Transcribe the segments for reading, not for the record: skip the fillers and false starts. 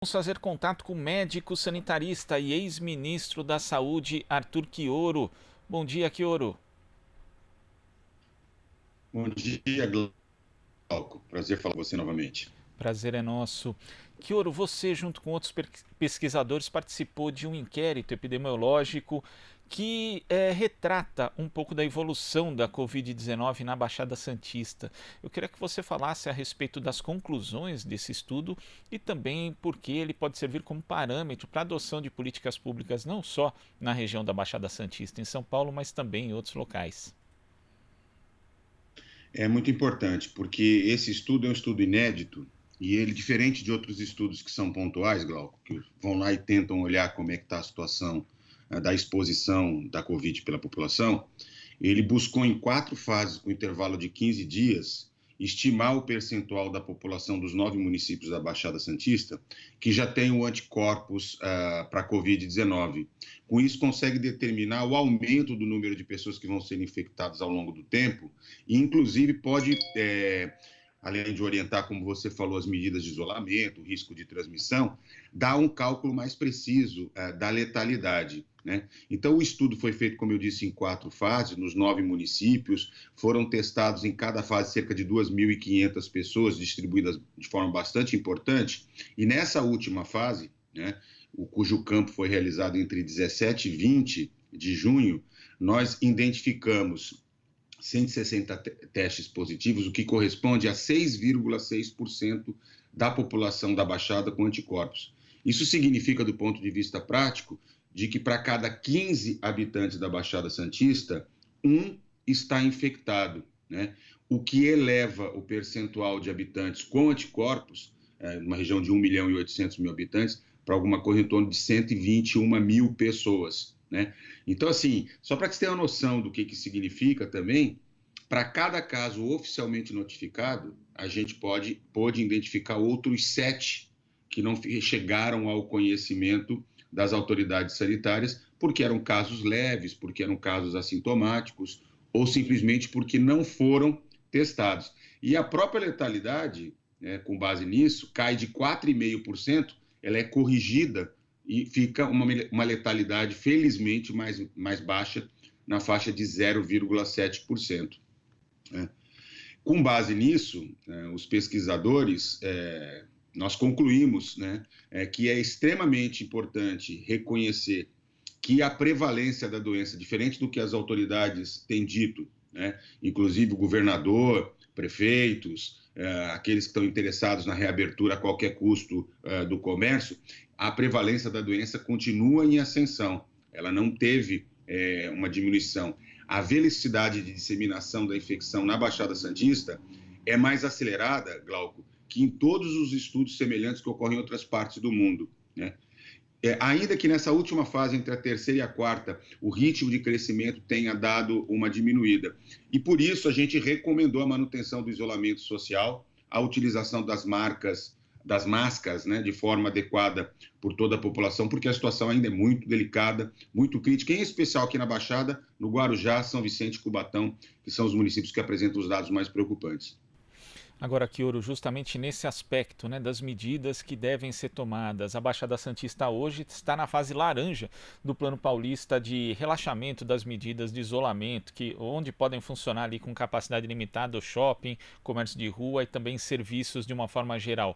Vamos fazer contato com o médico sanitarista e ex-ministro da Saúde, Arthur Quioro. Bom dia, Quioro. Bom dia, Glauco. Prazer falar com você novamente. Prazer é nosso. Quioro, você, junto com outros pesquisadores, participou de um inquérito epidemiológico que retrata um pouco da evolução da Covid-19 na Baixada Santista. Eu queria que você falasse a respeito das conclusões desse estudo e também por que ele pode servir como parâmetro para a adoção de políticas públicas não só na região da Baixada Santista, em São Paulo, mas também em outros locais. É muito importante, porque esse estudo é um estudo inédito e ele, diferente de outros estudos que são pontuais, Glauco, que vão lá e tentam olhar como é que está a situação da exposição da Covid pela população, ele buscou em 4 fases, com intervalo de 15 dias, estimar o percentual da população dos 9 municípios da Baixada Santista que já tem o anticorpos para a Covid-19. Com isso, consegue determinar o aumento do número de pessoas que vão ser infectadas ao longo do tempo e, inclusive, pode, além de orientar, como você falou, as medidas de isolamento, o risco de transmissão, dar um cálculo mais preciso da letalidade. Né? Então, o estudo foi feito, como eu disse, em 4 fases, nos 9 municípios. Foram testados em cada fase cerca de 2.500 pessoas, distribuídas de forma bastante importante. E nessa última fase, né, cujo campo foi realizado entre 17 e 20 de junho, nós identificamos 160 testes positivos, o que corresponde a 6,6% da população da Baixada com anticorpos. Isso significa, do ponto de vista prático, de que para cada 15 habitantes da Baixada Santista, um está infectado, né? O que eleva o percentual de habitantes com anticorpos, numa região de 1.800.000 habitantes, para alguma coisa em torno de 121 mil pessoas, né? Então, assim, só para que você tenha uma noção do que significa também, para cada caso oficialmente notificado, a gente pode identificar outros 7 que não chegaram ao conhecimento das autoridades sanitárias, porque eram casos leves, porque eram casos assintomáticos, ou simplesmente porque não foram testados. E a própria letalidade, né, com base nisso, cai de 4,5%, ela é corrigida e fica uma letalidade, felizmente, mais baixa, na faixa de 0,7%. Né? Com base nisso, os pesquisadores, nós concluímos, né, que é extremamente importante reconhecer que a prevalência da doença, diferente do que as autoridades têm dito, né, inclusive o governador, prefeitos, aqueles que estão interessados na reabertura a qualquer custo do comércio, a prevalência da doença continua em ascensão. Ela não teve uma diminuição. A velocidade de disseminação da infecção na Baixada Santista é mais acelerada, Glauco, que em todos os estudos semelhantes que ocorrem em outras partes do mundo, né? Ainda que nessa última fase, entre a terceira e a quarta, o ritmo de crescimento tenha dado uma diminuída. E por isso a gente recomendou a manutenção do isolamento social, a utilização das máscaras, né, de forma adequada por toda a população, porque a situação ainda é muito delicada, muito crítica, em especial aqui na Baixada, no Guarujá, São Vicente e Cubatão, que são os municípios que apresentam os dados mais preocupantes. Agora, Kioro, justamente nesse aspecto, né, das medidas que devem ser tomadas, a Baixada Santista hoje está na fase laranja do Plano Paulista de relaxamento das medidas de isolamento, onde podem funcionar ali com capacidade limitada o shopping, comércio de rua e também serviços de uma forma geral.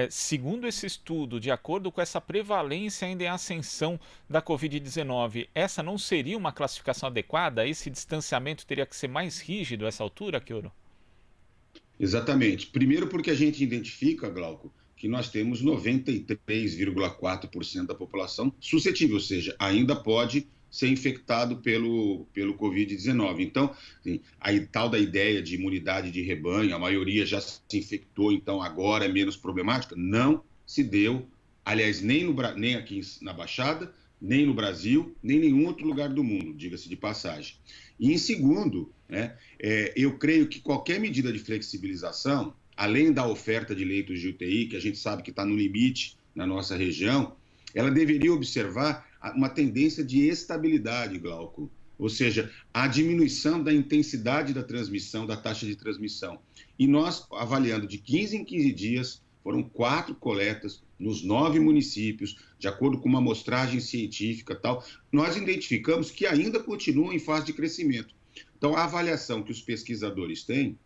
Segundo esse estudo, de acordo com essa prevalência ainda em ascensão da Covid-19, essa não seria uma classificação adequada? Esse distanciamento teria que ser mais rígido a essa altura, Kioro? Exatamente. Primeiro porque a gente identifica, Glauco, que nós temos 93,4% da população suscetível, ou seja, ainda pode ser infectado pelo Covid-19. Então, assim, a tal da ideia de imunidade de rebanho, a maioria já se infectou, então agora é menos problemática, não se deu, aliás, nem aqui na Baixada, nem no Brasil, nem em nenhum outro lugar do mundo, diga-se de passagem. E em segundo, né, eu creio que qualquer medida de flexibilização, além da oferta de leitos de UTI, que a gente sabe que está no limite na nossa região, ela deveria observar uma tendência de estabilidade, Glauco. Ou seja, a diminuição da intensidade da transmissão, da taxa de transmissão. E nós, avaliando de 15 em 15 dias, Foram 4 coletas nos 9 municípios, de acordo com uma amostragem científica e tal. Nós identificamos que ainda continuam em fase de crescimento. Então, a avaliação que os pesquisadores têm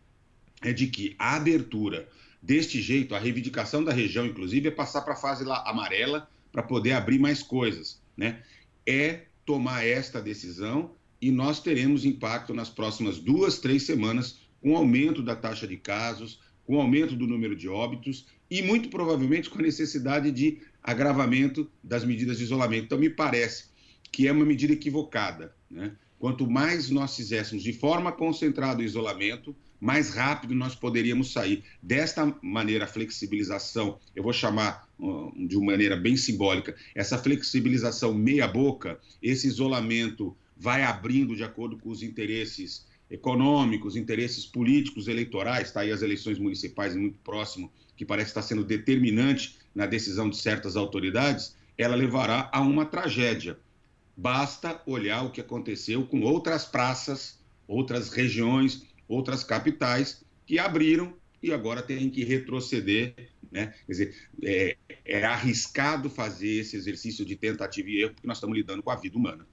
é de que a abertura deste jeito, a reivindicação da região, inclusive, é passar para a fase amarela para poder abrir mais coisas, né? É tomar esta decisão e nós teremos impacto nas próximas 2, 3 semanas com aumento da taxa de casos, com aumento do número de óbitos e, muito provavelmente, com a necessidade de agravamento das medidas de isolamento. Então, me parece que é uma medida equivocada, né? Quanto mais nós fizéssemos de forma concentrada o isolamento, mais rápido nós poderíamos sair. Desta maneira, a flexibilização, eu vou chamar de uma maneira bem simbólica, essa flexibilização meia-boca, esse isolamento vai abrindo de acordo com os interesses econômicos, interesses políticos, eleitorais, está aí as eleições municipais muito próximo, que parece estar sendo determinante na decisão de certas autoridades, ela levará a uma tragédia. Basta olhar o que aconteceu com outras praças, outras regiões, outras capitais que abriram e agora têm que retroceder, né? Quer dizer, é arriscado fazer esse exercício de tentativa e erro, porque nós estamos lidando com a vida humana.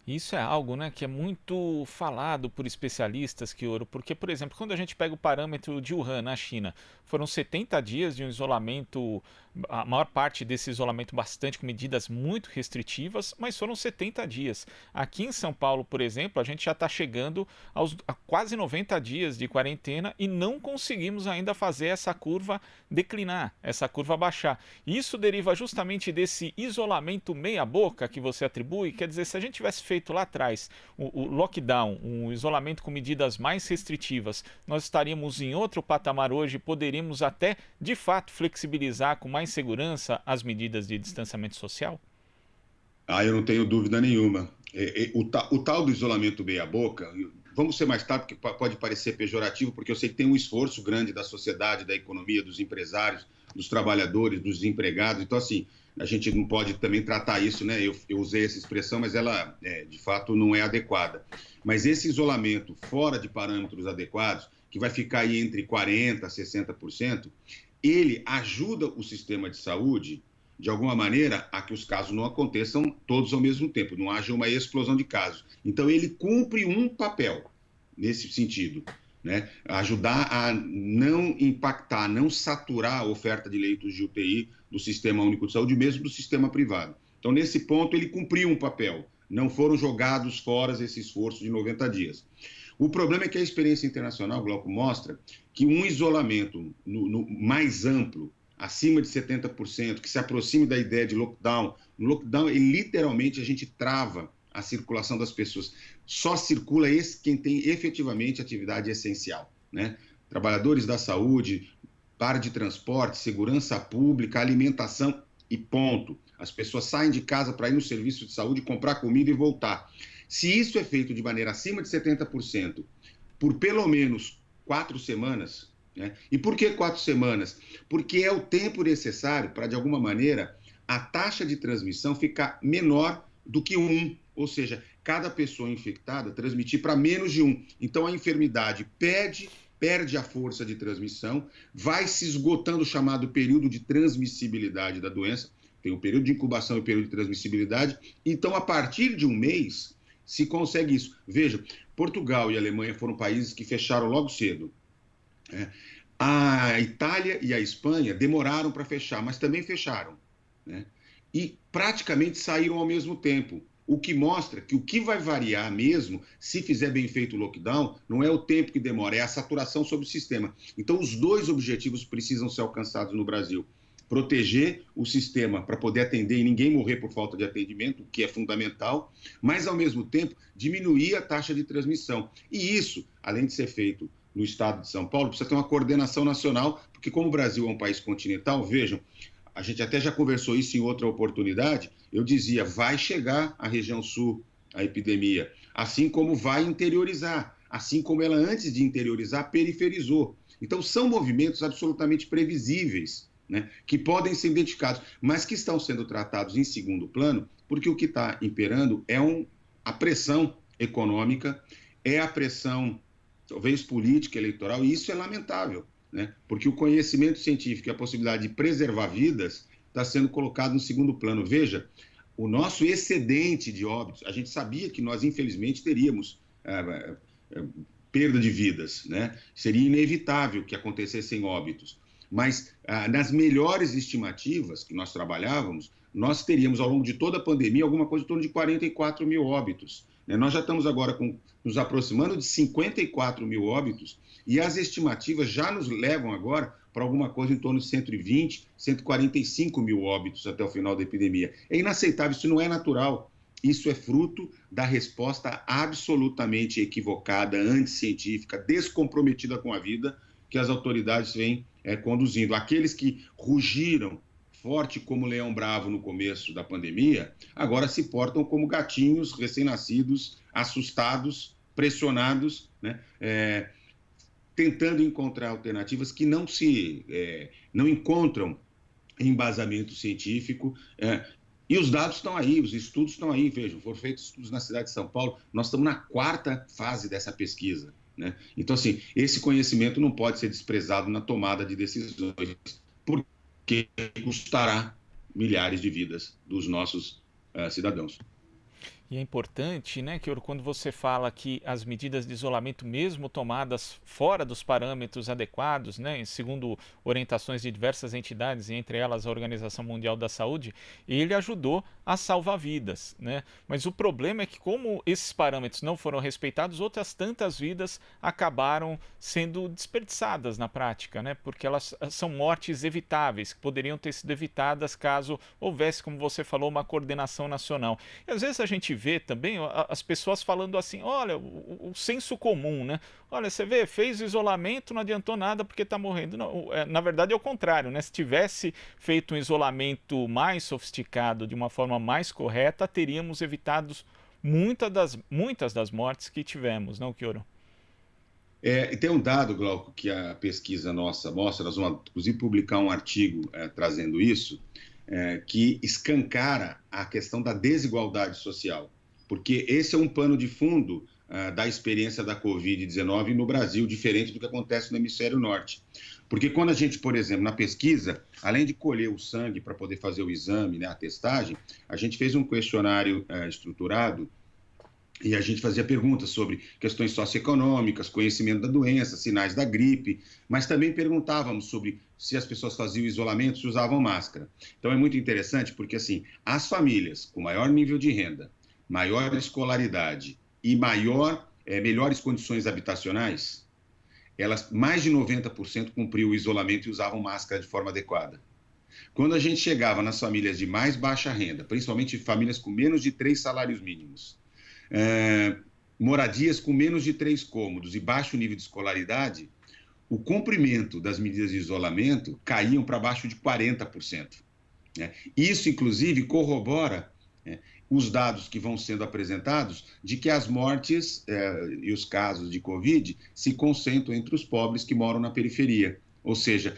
Isso é algo, né, que é muito falado por especialistas, Kioro, porque, por exemplo, quando a gente pega o parâmetro de Wuhan, na China, foram 70 dias de um isolamento, a maior parte desse isolamento bastante com medidas muito restritivas, mas foram 70 dias. Aqui em São Paulo, por exemplo, a gente já está chegando a quase 90 dias de quarentena e não conseguimos ainda fazer essa curva declinar, essa curva baixar. Isso deriva justamente desse isolamento meia-boca que você atribui, quer dizer, se a gente tivesse feito lá atrás o lockdown, um isolamento com medidas mais restritivas, nós estaríamos em outro patamar hoje, poderíamos até, de fato, flexibilizar com mais segurança as medidas de distanciamento social? Eu não tenho dúvida nenhuma. O tal do isolamento meia-boca, vamos ser mais claro, porque pode parecer pejorativo, porque eu sei que tem um esforço grande da sociedade, da economia, dos empresários, dos trabalhadores, dos desempregados. Então, assim, a gente não pode também tratar isso, né? Eu usei essa expressão, mas ela, de fato, não é adequada. Mas esse isolamento fora de parâmetros adequados, que vai ficar aí entre 40% a 60%, ele ajuda o sistema de saúde, de alguma maneira, a que os casos não aconteçam todos ao mesmo tempo, não haja uma explosão de casos. Então, ele cumpre um papel nesse sentido, né? Ajudar a não impactar, não saturar a oferta de leitos de UTI do Sistema Único de Saúde, mesmo do sistema privado. Então, nesse ponto, ele cumpriu um papel. Não foram jogados fora esse esforço de 90 dias. O problema é que a experiência internacional, Glauco, mostra que um isolamento mais amplo, acima de 70%, que se aproxime da ideia de lockdown. No lockdown, literalmente, a gente trava a circulação das pessoas. Só circula quem tem efetivamente atividade essencial, né? Trabalhadores da saúde, área de transporte, segurança pública, alimentação e ponto. As pessoas saem de casa para ir no serviço de saúde, comprar comida e voltar. Se isso é feito de maneira acima de 70%, por pelo menos 4 semanas, né? E por que 4 semanas? Porque é o tempo necessário para, de alguma maneira, a taxa de transmissão ficar menor do que 1, ou seja, cada pessoa infectada transmitir para menos de 1. Então, a enfermidade perde a força de transmissão, vai se esgotando o chamado período de transmissibilidade da doença, tem o período de incubação e o período de transmissibilidade, então, a partir de um mês, se consegue isso. Veja, Portugal e Alemanha foram países que fecharam logo cedo. A Itália e a Espanha demoraram para fechar, mas também fecharam, né? E praticamente saíram ao mesmo tempo, o que mostra que o que vai variar mesmo, se fizer bem feito o lockdown, não é o tempo que demora, é a saturação sobre o sistema. Então, os dois objetivos precisam ser alcançados no Brasil. Proteger o sistema para poder atender e ninguém morrer por falta de atendimento, o que é fundamental, mas, ao mesmo tempo, diminuir a taxa de transmissão. E isso, além de ser feito no estado de São Paulo, precisa ter uma coordenação nacional, porque como o Brasil é um país continental, vejam, a gente até já conversou isso em outra oportunidade, eu dizia, vai chegar à região sul a epidemia, assim como vai interiorizar, assim como ela antes de interiorizar periferizou. Então são movimentos absolutamente previsíveis, né, que podem ser identificados, mas que estão sendo tratados em segundo plano, porque o que está imperando é a pressão econômica, é a pressão talvez política, eleitoral, e isso é lamentável. né? Porque o conhecimento científico e a possibilidade de preservar vidas está sendo colocado no segundo plano. Veja, o nosso excedente de óbitos, a gente sabia que nós, infelizmente, teríamos perda de vidas, né? Seria inevitável que acontecessem óbitos. Mas nas melhores estimativas que nós trabalhávamos, nós teríamos, ao longo de toda a pandemia, alguma coisa em torno de 44 mil óbitos. Nós já estamos agora nos aproximando de 54 mil óbitos, e as estimativas já nos levam agora para alguma coisa em torno de 120, 145 mil óbitos até o final da epidemia. É inaceitável, isso não é natural. Isso é fruto da resposta absolutamente equivocada, anticientífica, descomprometida com a vida que as autoridades vêm conduzindo. Aqueles que rugiram forte como leão bravo no começo da pandemia, agora se portam como gatinhos recém-nascidos, assustados, pressionados, né? Tentando encontrar alternativas que não encontram embasamento científico. E os dados estão aí, os estudos estão aí, vejam, foram feitos estudos na cidade de São Paulo, nós estamos na quarta fase dessa pesquisa, né? Então, assim, esse conhecimento não pode ser desprezado na tomada de decisões, porque custará milhares de vidas dos nossos cidadãos. E é importante, né, que quando você fala que as medidas de isolamento, mesmo tomadas fora dos parâmetros adequados, né, segundo orientações de diversas entidades, entre elas a Organização Mundial da Saúde, ele ajudou a salvar vidas, né? Mas o problema é que, como esses parâmetros não foram respeitados, outras tantas vidas acabaram sendo desperdiçadas na prática, né? Porque elas são mortes evitáveis, que poderiam ter sido evitadas caso houvesse, como você falou, uma coordenação nacional. E às vezes a gente vê também as pessoas falando assim, olha, o senso comum, né? Olha, você vê, fez isolamento, não adiantou nada porque está morrendo. Não, na verdade é o contrário, né? Se tivesse feito um isolamento mais sofisticado, de uma forma mais correta, teríamos evitado muitas das mortes que tivemos, não, Kioro? E tem um dado, Glauco, que a pesquisa nossa mostra, nós vamos inclusive publicar um artigo trazendo isso, que escancara a questão da desigualdade social, porque esse é um pano de fundo da experiência da Covid-19 no Brasil, diferente do que acontece no hemisfério norte. Porque quando a gente, por exemplo, na pesquisa, além de colher o sangue para poder fazer o exame, né, a testagem, a gente fez um questionário estruturado e a gente fazia perguntas sobre questões socioeconômicas, conhecimento da doença, sinais da gripe, mas também perguntávamos sobre se as pessoas faziam isolamento, se usavam máscara. Então é muito interessante porque, assim, as famílias com maior nível de renda, maior escolaridade e melhores condições habitacionais, elas, mais de 90% cumpriam o isolamento e usavam máscara de forma adequada. Quando a gente chegava nas famílias de mais baixa renda, principalmente famílias com menos de 3 salários mínimos, moradias com menos de 3 cômodos e baixo nível de escolaridade, o cumprimento das medidas de isolamento caíam para baixo de 40%. Né? Isso, inclusive, corrobora os dados que vão sendo apresentados de que as mortes e os casos de Covid se concentram entre os pobres que moram na periferia. Ou seja,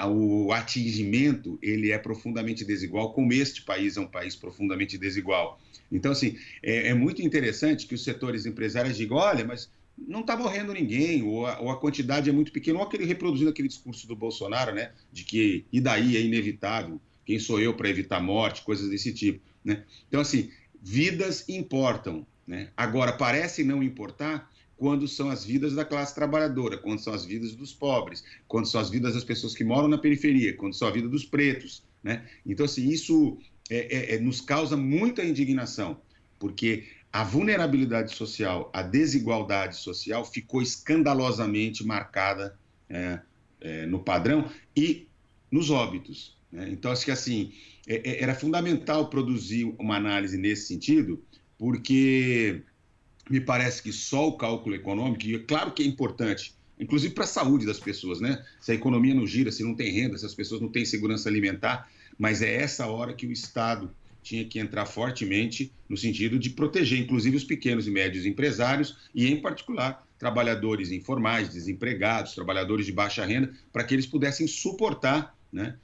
o atingimento ele é profundamente desigual, como este país é um país profundamente desigual. Então, assim, é muito interessante que os setores empresários digam, olha, mas não está morrendo ninguém, ou a quantidade é muito pequena, ou reproduzindo aquele discurso do Bolsonaro, né, de que, e daí é inevitável, quem sou eu para evitar morte, coisas desse tipo. Né? Então, assim, vidas importam. Né? Agora, parece não importar quando são as vidas da classe trabalhadora, quando são as vidas dos pobres, quando são as vidas das pessoas que moram na periferia, quando são a vida dos pretos. Né? Então, assim, isso nos causa muita indignação, porque a vulnerabilidade social, a desigualdade social ficou escandalosamente marcada no padrão e nos óbitos. Né? Então, acho que assim, era fundamental produzir uma análise nesse sentido, porque me parece que só o cálculo econômico, e é claro que é importante, inclusive para a saúde das pessoas, né? Se a economia não gira, se não tem renda, se as pessoas não têm segurança alimentar, mas é essa hora que o Estado tinha que entrar fortemente no sentido de proteger, inclusive, os pequenos e médios empresários e, em particular, trabalhadores informais, desempregados, trabalhadores de baixa renda, para que eles pudessem suportar, né,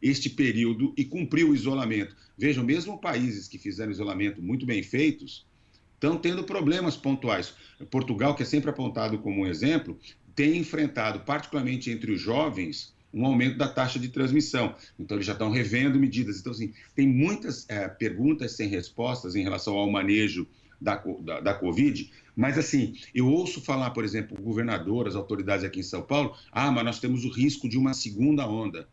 este período e cumprir o isolamento. Vejam, mesmo países que fizeram isolamento muito bem feitos, estão tendo problemas pontuais. Portugal, que é sempre apontado como um exemplo, tem enfrentado, particularmente entre os jovens, um aumento da taxa de transmissão. Então, eles já estão revendo medidas. Então, assim, tem muitas perguntas sem respostas em relação ao manejo da Covid, mas, assim, eu ouço falar, por exemplo, o governador, as autoridades aqui em São Paulo, mas nós temos o risco de uma segunda onda.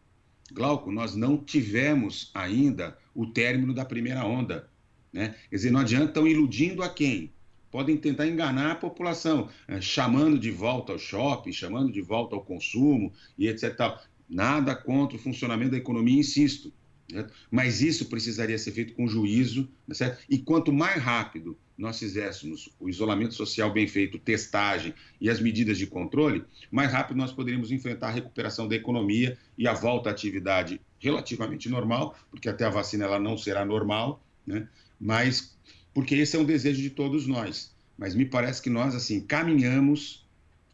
Glauco, nós não tivemos ainda o término da primeira onda, né? Quer dizer, não adianta, estão iludindo a quem? Podem tentar enganar a população, chamando de volta ao shopping, chamando de volta ao consumo e etc. Tal. Nada contra o funcionamento da economia, insisto. Né? Mas isso precisaria ser feito com juízo, né, certo? E quanto mais rápido nós fizéssemos o isolamento social bem feito, testagem e as medidas de controle, mais rápido nós poderíamos enfrentar a recuperação da economia e a volta à atividade relativamente normal, porque até a vacina ela não será normal, né? Mas porque esse é um desejo de todos nós. Mas me parece que nós assim caminhamos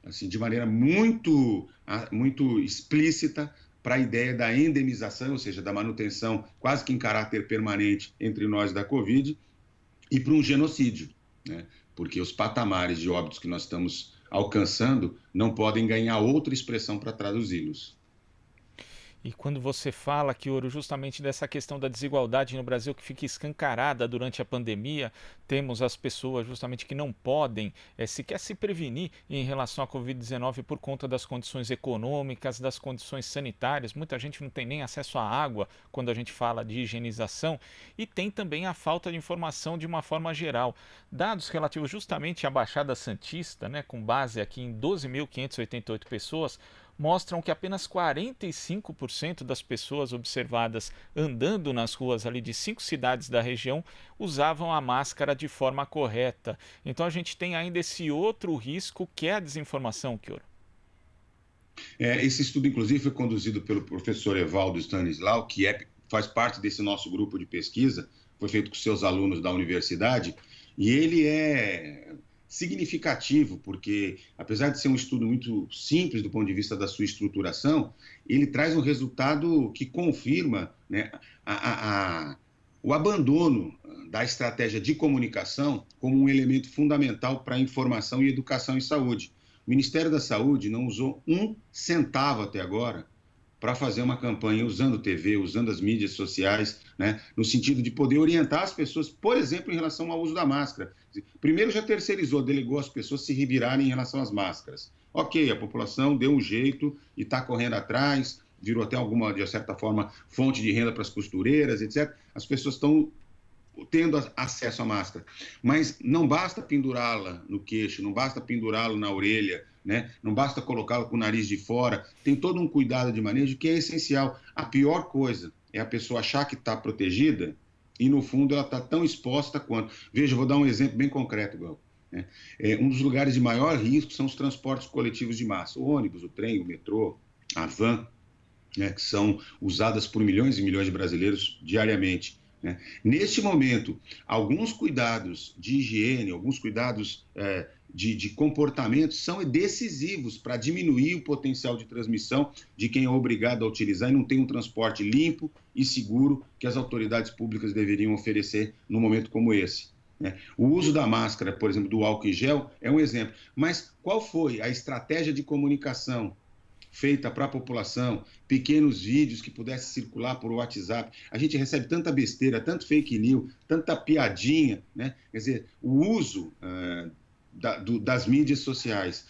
assim de maneira muito explícita para a ideia da endemização, ou seja, da manutenção quase que em caráter permanente entre nós da Covid, e para um genocídio, né? Porque os patamares de óbitos que nós estamos alcançando não podem ganhar outra expressão para traduzi-los. E quando você fala, Kioro, justamente dessa questão da desigualdade no Brasil que fica escancarada durante a pandemia, temos as pessoas justamente que não podem sequer se prevenir em relação à Covid-19 por conta das condições econômicas, das condições sanitárias. Muita gente não tem nem acesso à água quando a gente fala de higienização e tem também a falta de informação de uma forma geral. Dados relativos justamente à Baixada Santista, né, com base aqui em 12.588 pessoas, mostram que apenas 45% das pessoas observadas andando nas ruas ali de 5 cidades da região usavam a máscara de forma correta. Então a gente tem ainda esse outro risco que é a desinformação, Kioro. Esse estudo, inclusive, foi conduzido pelo professor Evaldo Stanislau, que faz parte desse nosso grupo de pesquisa, foi feito com seus alunos da universidade, e ele é significativo, porque, apesar de ser um estudo muito simples do ponto de vista da sua estruturação, ele traz um resultado que confirma, né, o abandono da estratégia de comunicação como um elemento fundamental para a informação e educação em saúde. O Ministério da Saúde não usou um centavo até agora para fazer uma campanha usando TV, usando as mídias sociais, né, no sentido de poder orientar as pessoas, por exemplo, em relação ao uso da máscara. Primeiro já terceirizou, delegou as pessoas se revirarem em relação às máscaras. Ok, a população deu um jeito e está correndo atrás, virou até alguma, de certa forma, fonte de renda para as costureiras, etc. As pessoas estão tendo acesso à máscara. Mas não basta pendurá-la no queixo, não basta pendurá-la na orelha, né? Não basta colocá-la com o nariz de fora. Tem todo um cuidado de manejo que é essencial. A pior coisa é a pessoa achar que está protegida e, no fundo, ela está tão exposta quanto. Veja, eu vou dar um exemplo bem concreto, igual. Né? Um dos lugares de maior risco são os transportes coletivos de massa. O ônibus, o trem, o metrô, a van, né? Que são usadas por milhões e milhões de brasileiros diariamente. Né? Neste momento, alguns cuidados de higiene, alguns cuidados de comportamento são decisivos para diminuir o potencial de transmissão de quem é obrigado a utilizar e não tem um transporte limpo e seguro que as autoridades públicas deveriam oferecer num momento como esse. Né? O uso da máscara, por exemplo, do álcool em gel, é um exemplo. Mas qual foi a estratégia de comunicação feita para a população, pequenos vídeos que pudessem circular por WhatsApp? A gente recebe tanta besteira, tanto fake news, tanta piadinha, né? Quer dizer, o uso das mídias sociais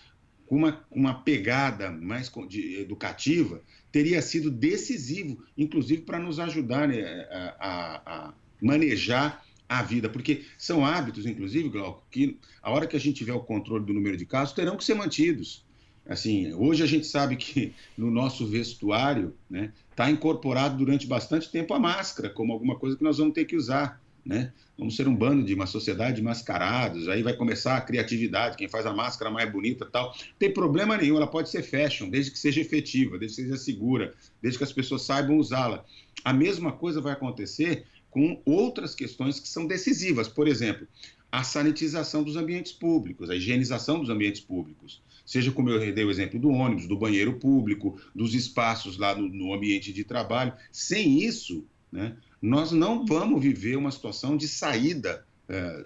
com uma pegada mais educativa teria sido decisivo, inclusive para nos ajudar, né, a manejar a vida, porque são hábitos, inclusive, Glauco, que a hora que a gente tiver o controle do número de casos, terão que ser mantidos. Assim, hoje a gente sabe que no nosso vestuário, né, está incorporado durante bastante tempo a máscara, como alguma coisa que nós vamos ter que usar. Né? Vamos ser um bando de uma sociedade de mascarados, aí vai começar a criatividade, quem faz a máscara mais bonita e tal. Não tem problema nenhum, ela pode ser fashion, desde que seja efetiva, desde que seja segura, desde que as pessoas saibam usá-la. A mesma coisa vai acontecer com outras questões que são decisivas, por exemplo, a sanitização dos ambientes públicos, a higienização dos ambientes públicos, seja como eu dei o exemplo do ônibus, do banheiro público, dos espaços lá no ambiente de trabalho. Sem isso, né, nós não vamos viver uma situação de saída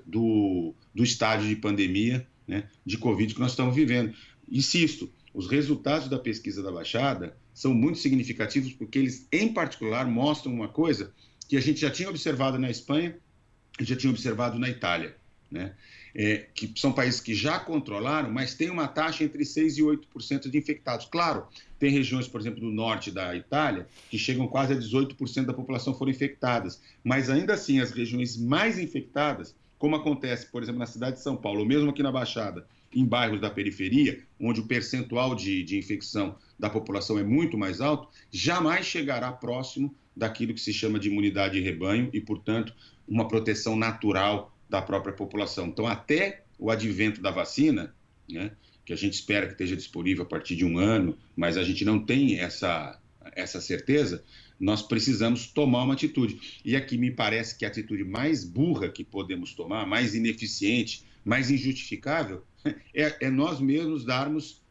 do estágio de pandemia, né, de Covid que nós estamos vivendo. Insisto, os resultados da pesquisa da Baixada são muito significativos porque eles, em particular, mostram uma coisa que a gente já tinha observado na Espanha e já tinha observado na Itália, né? Que são países que já controlaram, mas tem uma taxa entre 6% e 8% de infectados. Claro, tem regiões, por exemplo, do norte da Itália, que chegam quase a 18% da população foram infectadas, mas ainda assim, as regiões mais infectadas, como acontece, por exemplo, na cidade de São Paulo, ou mesmo aqui na Baixada, em bairros da periferia, onde o percentual de infecção da população é muito mais alto, jamais chegará próximo daquilo que se chama de imunidade de rebanho e, portanto, uma proteção natural da própria população. Então, até o advento da vacina, né, que a gente espera que esteja disponível a partir de 1 ano, mas a gente não tem essa certeza, nós precisamos tomar uma atitude. E aqui me parece que a atitude mais burra que podemos tomar, mais ineficiente, mais injustificável, é nós mesmos darmos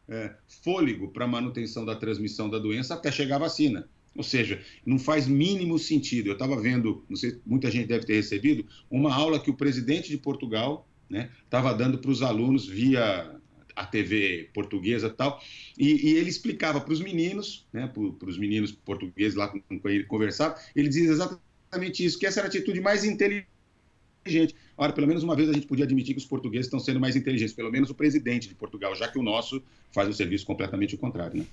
fôlego para a manutenção da transmissão da doença até chegar a vacina. Ou seja, não faz mínimo sentido. Eu estava vendo, não sei, muita gente deve ter recebido, uma aula que o presidente de Portugal, né, estava dando para os alunos via a TV portuguesa e tal, e ele explicava para os meninos, né, para os meninos portugueses lá com quem ele conversava, ele dizia exatamente isso, que essa era a atitude mais inteligente. Ora, pelo menos uma vez a gente podia admitir que os portugueses estão sendo mais inteligentes, pelo menos o presidente de Portugal, já que o nosso faz o serviço completamente o contrário, né?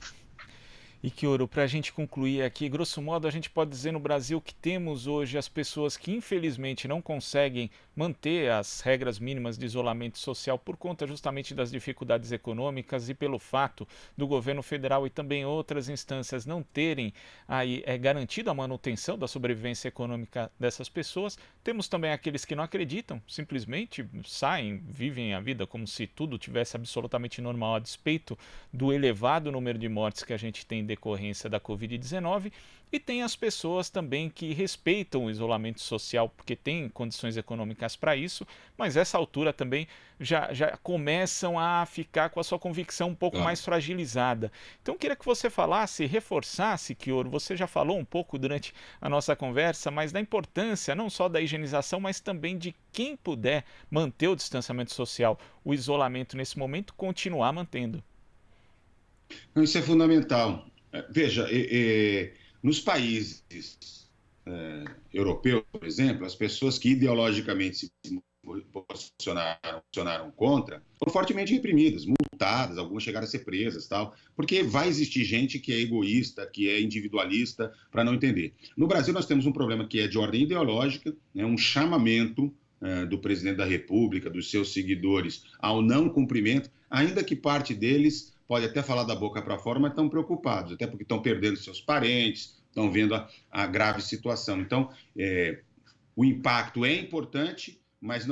E Kioro, para a gente concluir aqui, grosso modo, a gente pode dizer no Brasil que temos hoje as pessoas que infelizmente não conseguem manter as regras mínimas de isolamento social por conta justamente das dificuldades econômicas e pelo fato do governo federal e também outras instâncias não terem aí garantido a manutenção da sobrevivência econômica dessas pessoas. Temos também aqueles que não acreditam, simplesmente saem, vivem a vida como se tudo tivesse absolutamente normal a despeito do elevado número de mortes que a gente tem em decorrência da Covid-19, e tem as pessoas também que respeitam o isolamento social porque têm condições econômicas para isso, mas essa altura também já começam a ficar com a sua convicção um pouco mais fragilizada. Então queria que você falasse, reforçasse, Kioro, você já falou um pouco durante a nossa conversa, mas da importância não só da higienização, mas também de quem puder manter o distanciamento social, o isolamento nesse momento, continuar mantendo. Isso é fundamental. Veja, nos países europeus, por exemplo, as pessoas que ideologicamente se posicionaram contra foram fortemente reprimidas, multadas, algumas chegaram a ser presas, tal, porque vai existir gente que é egoísta, que é individualista, para não entender. No Brasil, nós temos um problema que é de ordem ideológica, né, um chamamento do presidente da República, dos seus seguidores, ao não cumprimento, ainda que parte deles pode até falar da boca para fora, mas estão preocupados, até porque estão perdendo seus parentes, estão vendo a grave situação. Então, o impacto é importante, mas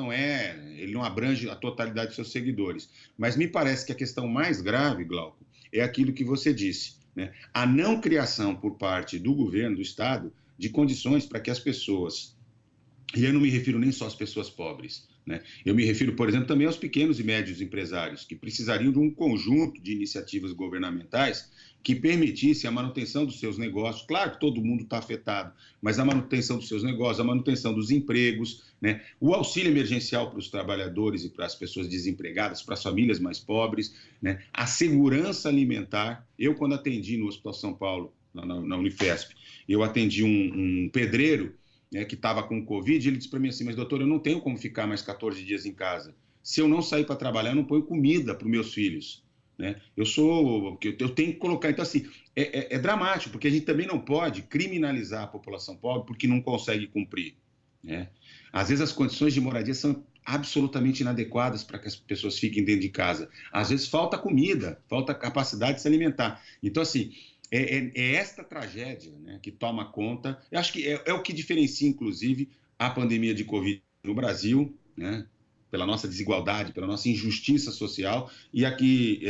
ele não abrange a totalidade de seus seguidores. Mas me parece que a questão mais grave, Glauco, é aquilo que você disse, né? A não criação por parte do governo, do Estado, de condições para que as pessoas, e eu não me refiro nem só às pessoas pobres, né? Eu me refiro, por exemplo, também aos pequenos e médios empresários, que precisariam de um conjunto de iniciativas governamentais que permitisse a manutenção dos seus negócios. Claro que todo mundo está afetado, mas a manutenção dos seus negócios, a manutenção dos empregos, né? O auxílio emergencial para os trabalhadores e para as pessoas desempregadas, para as famílias mais pobres, né? A segurança alimentar. Eu, quando atendi no Hospital São Paulo, na Unifesp, eu atendi um pedreiro, né, que estava com Covid, ele disse para mim assim, mas doutor, eu não tenho como ficar mais 14 dias em casa. Se eu não sair para trabalhar, eu não ponho comida para os meus filhos. Né? Eu tenho que colocar. Então, assim, é dramático, porque a gente também não pode criminalizar a população pobre porque não consegue cumprir. Né? Às vezes as condições de moradia são absolutamente inadequadas para que as pessoas fiquem dentro de casa. Às vezes falta comida, falta capacidade de se alimentar. Então, assim, esta tragédia, né, que toma conta. Eu acho que é o que diferencia, inclusive, a pandemia de Covid no Brasil, né, pela nossa desigualdade, pela nossa injustiça social, e a que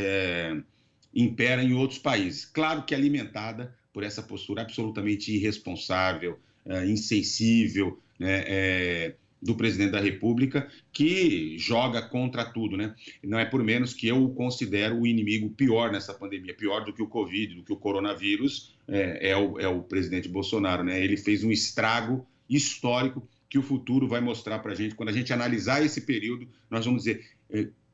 impera em outros países. Claro que alimentada por essa postura absolutamente irresponsável, insensível, né, do presidente da República, que joga contra tudo, né? Não é por menos que eu o considero o inimigo pior nessa pandemia, pior do que o Covid, do que o coronavírus, é o presidente Bolsonaro, né? Ele fez um estrago histórico que o futuro vai mostrar para a gente. Quando a gente analisar esse período, nós vamos dizer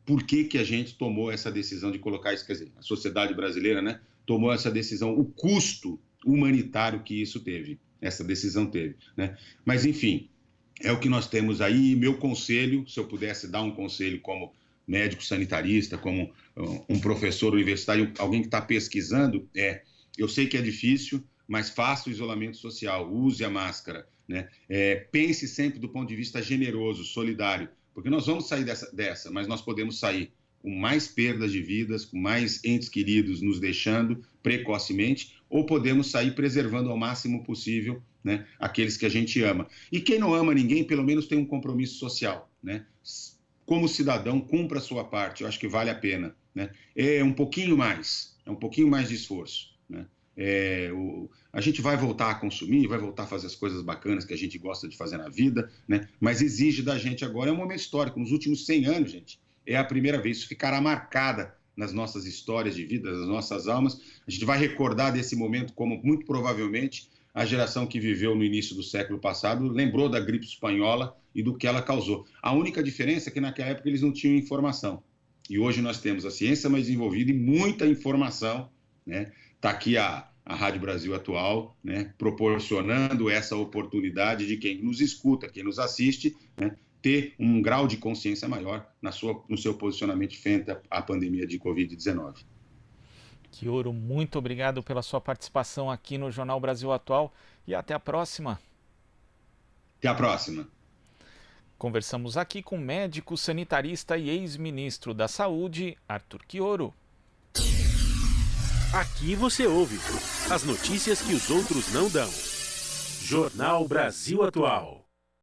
por que a gente tomou essa decisão de colocar isso, quer dizer, a sociedade brasileira, né, tomou essa decisão, o custo humanitário que isso teve, essa decisão teve, né? Mas, enfim, é o que nós temos aí. Meu conselho, se eu pudesse dar um conselho como médico sanitarista, como um professor universitário, alguém que está pesquisando, eu sei que é difícil, mas faça o isolamento social, use a máscara, né? Pense sempre do ponto de vista generoso, solidário, porque nós vamos sair dessa, mas nós podemos sair com mais perdas de vidas, com mais entes queridos nos deixando precocemente, ou podemos sair preservando ao máximo possível, né, aqueles que a gente ama. E quem não ama ninguém, pelo menos tem um compromisso social, né? Como cidadão, cumpra a sua parte, eu acho que vale a pena, né? É um pouquinho mais de esforço, né? A gente vai voltar a consumir, vai voltar a fazer as coisas bacanas que a gente gosta de fazer na vida, né? Mas exige da gente agora, é um momento histórico, nos últimos 100 anos, gente, é a primeira vez, isso ficará marcada nas nossas histórias de vida, nas nossas almas. A gente vai recordar desse momento como, muito provavelmente, a geração que viveu no início do século passado lembrou da gripe espanhola e do que ela causou. A única diferença é que naquela época eles não tinham informação. E hoje nós temos a ciência mais desenvolvida e muita informação, né? Está aqui a Rádio Brasil Atual, né, proporcionando essa oportunidade de quem nos escuta, quem nos assiste, né, ter um grau de consciência maior no seu posicionamento frente à pandemia de Covid-19. Quioro, muito obrigado pela sua participação aqui no Jornal Brasil Atual e até a próxima. Até a próxima. Conversamos aqui com o médico sanitarista e ex-ministro da Saúde, Arthur Quioro. Aqui você ouve as notícias que os outros não dão. Jornal Brasil Atual.